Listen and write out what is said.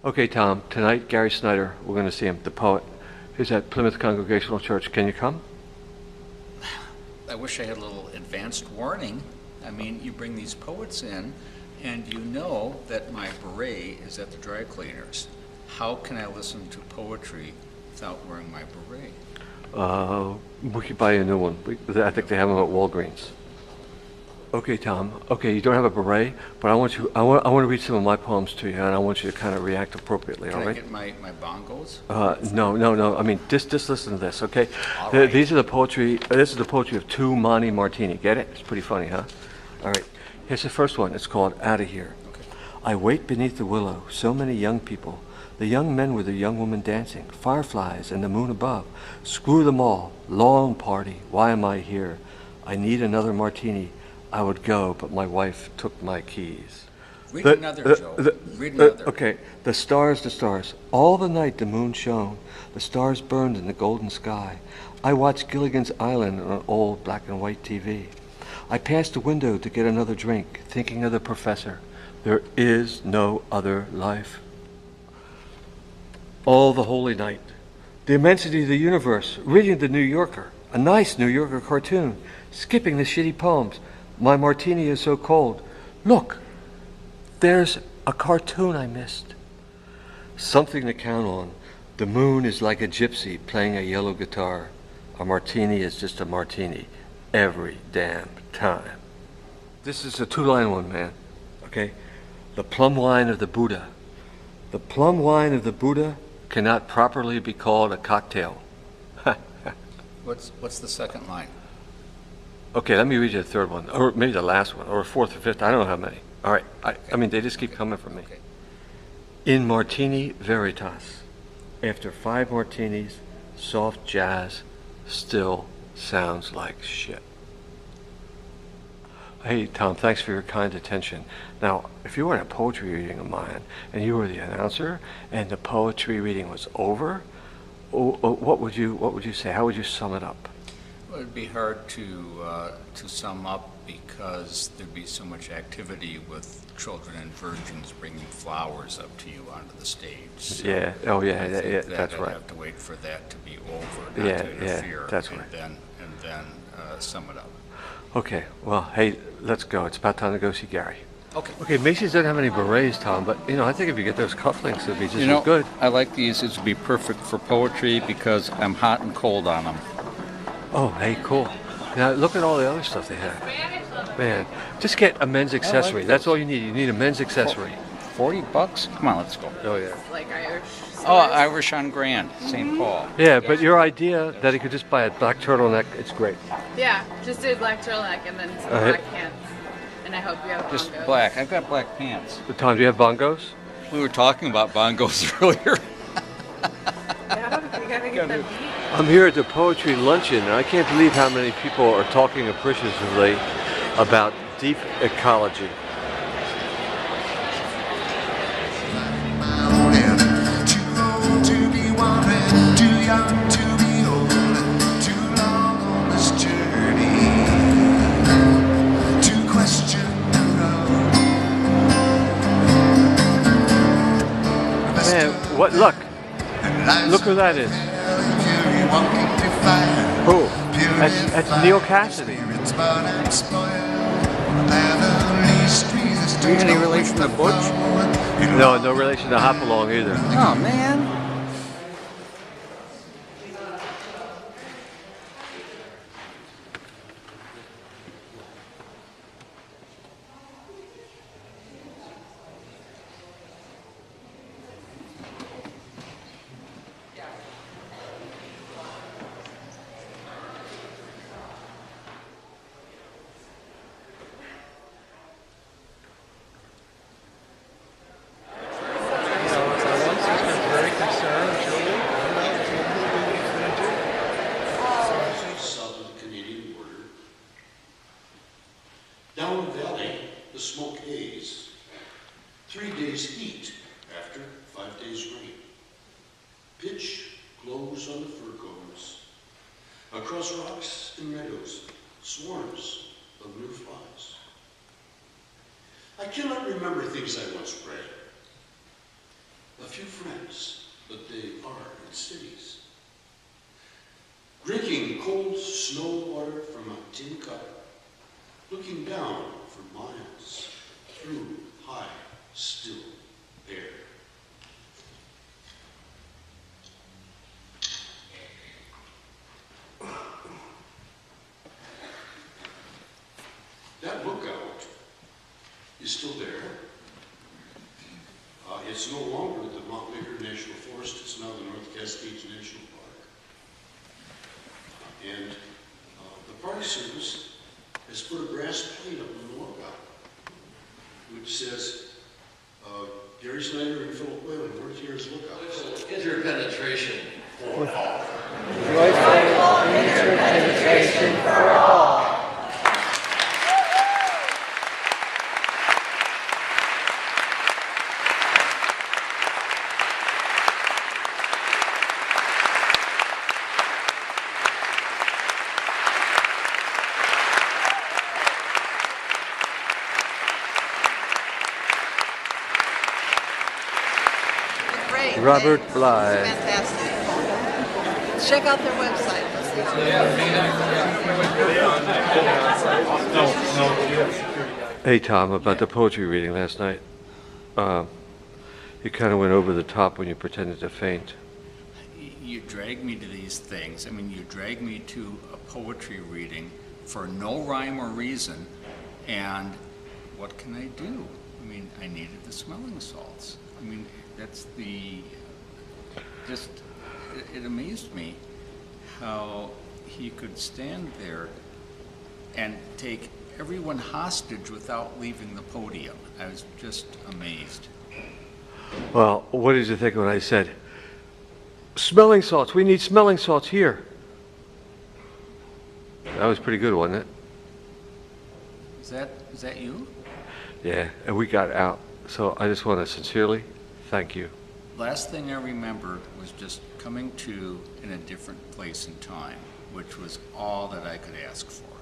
Okay, Tom, tonight, Gary Snyder, we're going to see him, the poet. He's at Plymouth Congregational Church. Can you come? I wish I had a little advanced warning. I mean, you bring these poets in, and you know that my beret is at the dry cleaners. How can I listen to poetry without wearing my beret? We could buy you a new one. I think they have them at Walgreens. Okay, Tom. Okay, you don't have a beret, but I want to read some of my poems to you, and I want you to kind of react appropriately. Can all right? I get my bongos? No. I mean, just listen to this, okay? All right. These are the poetry. This is the poetry of Tu Mani Martini. Get it? It's pretty funny, huh? All right. Here's the first one. It's called Out of Here. Okay. I wait beneath the willow. So many young people. The young men with the young women dancing. Fireflies and the moon above. Screw them all. Long party. Why am I here? I need another martini. I would go, but my wife took my keys. Read another, Joe. Read another. Okay. The stars. All the night the moon shone. The stars burned in the golden sky. I watched Gilligan's Island on an old black and white TV. I passed the window to get another drink, thinking of the professor. There is no other life. All the holy night. The immensity of the universe. Reading the New Yorker. A nice New Yorker cartoon. Skipping the shitty poems. My martini is so cold. Look, there's a cartoon I missed. Something to count on. The moon is like a gypsy playing a yellow guitar. A martini is just a martini every damn time. This is a two-line one, man. Okay? The plum wine of the Buddha. The plum wine of the Buddha cannot properly be called a cocktail. What's the second line? Okay, let me read you the third one, or maybe the last one, or fourth or fifth. I don't know how many. All right. I mean, they just keep coming from me. Okay. In Martini Veritas, after 5 martinis, soft jazz still sounds like shit. Hey, Tom, thanks for your kind attention. Now, if you were in a poetry reading of mine, and you were the announcer, and the poetry reading was over, what would you say? How would you sum it up? Well, it'd be hard to sum up because there'd be so much activity with children and virgins bringing flowers up to you onto the stage. So yeah. Oh, yeah. That's right. I'd have to wait for that to be over, not Yeah, to interfere, yeah, that's and right. then sum it up. Okay. Well, hey, let's go. It's about time to go see Gary. Okay. Okay, Macy's doesn't have any berets, Tom, but I think if you get those cufflinks, it'd be just as good. I like these. It would be perfect for poetry because I'm hot and cold on them. Oh, hey, cool. Now look at all the other stuff they have. Man, just get a men's accessory. That's all you need. You need a men's accessory. $40? Come on, let's go. Oh yeah. Like Irish. Oh, Irish on Grand, St. Paul. Yeah, but your idea that he could just buy a black turtleneck, it's great. Yeah, just do black turtleneck and then some black pants. And I hope you have Just bongos. black. I've got black pants. Tom, do you have bongos? We were talking about bongos earlier. Yeah, you gotta get them. I'm here at the poetry luncheon, and I can't believe how many people are talking appreciatively about deep ecology. Man, what luck! Look who that is. Who? That's Neil Cassidy. Are you any relation to Butch? No relation to Hopalong either. Oh, man. Down the valley, the smoke haze. 3 days heat after 5 days rain. Pitch glows on the fir cones. Across rocks and meadows, swarms of new flies. I cannot remember things I once read. The few friends, but they are in cities. Drinking cold snow water from a tin cup, looking down for miles through high, still air. That lookout is still there. It's no longer the Montmaker National Forest, it's now the North Cascades National Park. And the Park Service has put a brass plate up on the lookout, which says, Gary Snyder and Philip Whalen worked here as lookouts. Interpenetration for all. Joyful interpenetration for all. Great. Robert Thanks. Bly. It's fantastic. Check out their website. Hey, Tom, about the poetry reading last night. You kind of went over the top when you pretended to faint. You drag me to these things. I mean, you drag me to a poetry reading for no rhyme or reason, and what can I do? I mean, I needed the smelling salts. I mean, that's it amazed me how he could stand there and take everyone hostage without leaving the podium. I was just amazed. Well, what did you think when I said, smelling salts, we need smelling salts here? That was pretty good, wasn't it? Is that you? Yeah, and we got out. So I just want to sincerely thank you. Last thing I remembered was just coming to in a different place and time, which was all that I could ask for.